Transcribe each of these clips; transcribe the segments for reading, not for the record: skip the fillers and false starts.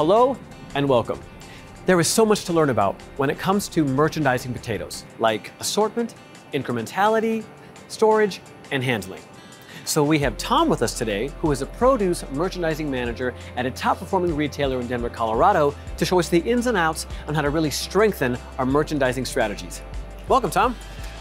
Hello and welcome. There is so much to learn about when it comes to merchandising potatoes, like assortment, incrementality, storage, and handling. So we have Tom with us today, who is a produce merchandising manager at a top-performing retailer in Denver, Colorado, to show us the ins and outs on how to really strengthen our merchandising strategies. Welcome, Tom.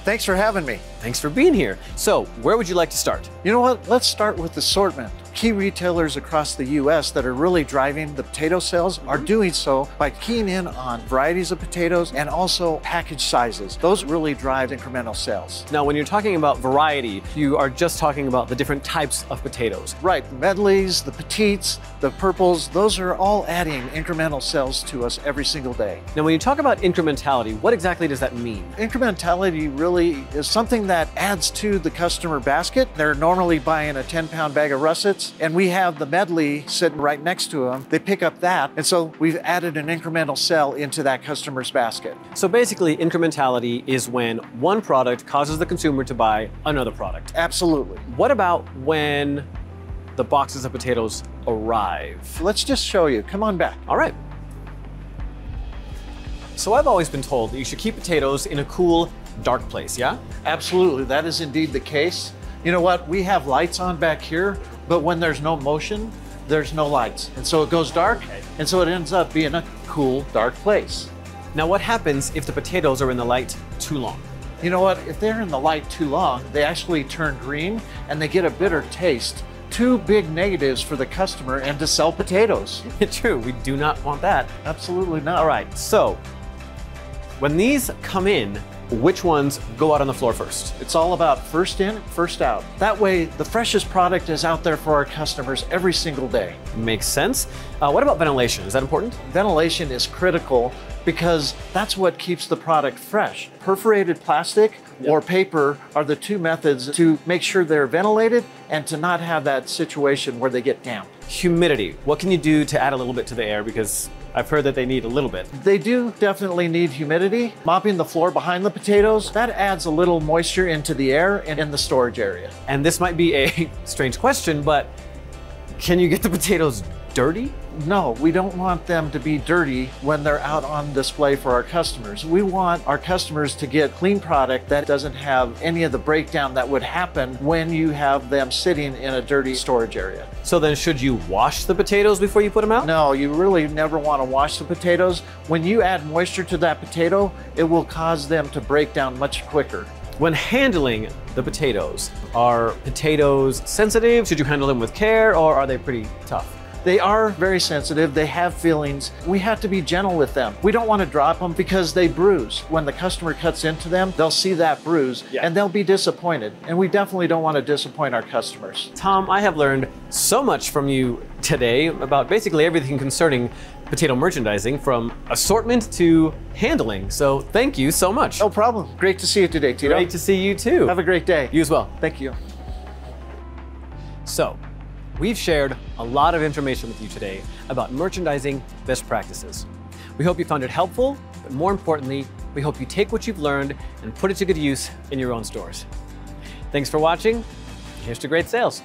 Thanks for having me. Thanks for being here. So, where would you like to start? You know what? Let's start with assortment. Key retailers across the U.S. that are really driving the potato sales are doing so by keying in on varieties of potatoes and also package sizes. Those really drive incremental sales. Now, when you're talking about variety, you are just talking about the different types of potatoes. Right, the medleys, the petites, the purples, those are all adding incremental sales to us every single day. Now, when you talk about incrementality, what exactly does that mean? Incrementality really is something that adds to the customer basket. They're normally buying a 10-pound bag of russets, and we have the medley sitting right next to them. They pick up that, and so we've added an incremental sell into that customer's basket. So basically, incrementality is when one product causes the consumer to buy another product. Absolutely. What about when the boxes of potatoes arrive? Let's just show you. Come on back. All right. So I've always been told that you should keep potatoes in a cool, dark place, yeah? Absolutely, that is indeed the case. You know what, we have lights on back here, but when there's no motion, there's no lights. And so it goes dark, and so it ends up being a cool, dark place. Now what happens if the potatoes are in the light too long? You know what, if they're in the light too long, they actually turn green and they get a bitter taste. Two big negatives for the customer and to sell potatoes. True, we do not want that. Absolutely not. All right, so when these come in, which ones go out on the floor first? It's all about first in, first out. That way, the freshest product is out there for our customers every single day. Makes sense. What about ventilation? Is that important? Ventilation is critical because that's what keeps the product fresh. Perforated plastic or paper are the two methods to make sure they're ventilated and to not have that situation where they get damp. Humidity. What can you do to add a little bit to the air? Because I've heard that they need a little bit. They do definitely need humidity. Mopping the floor behind the potatoes, that adds a little moisture into the air and in the storage area. And this might be a strange question, but can you get the potatoes dirty? No, we don't want them to be dirty when they're out on display for our customers. We want our customers to get clean product that doesn't have any of the breakdown that would happen when you have them sitting in a dirty storage area. So then should you wash the potatoes before you put them out? No, you really never want to wash the potatoes. When you add moisture to that potato, it will cause them to break down much quicker. When handling the potatoes, are potatoes sensitive? Should you handle them with care, or are they pretty tough? They are very sensitive, they have feelings. We have to be gentle with them. We don't want to drop them because they bruise. When the customer cuts into them, they'll see that bruise and they'll be disappointed. And we definitely don't want to disappoint our customers. Tom, I have learned so much from you today about basically everything concerning potato merchandising, from assortment to handling. So thank you so much. No problem. Great to see you today, Tito. Great to see you too. Have a great day. You as well. Thank you. So, we've shared a lot of information with you today about merchandising best practices. We hope you found it helpful, but more importantly, we hope you take what you've learned and put it to good use in your own stores. Thanks for watching. Here's to great sales.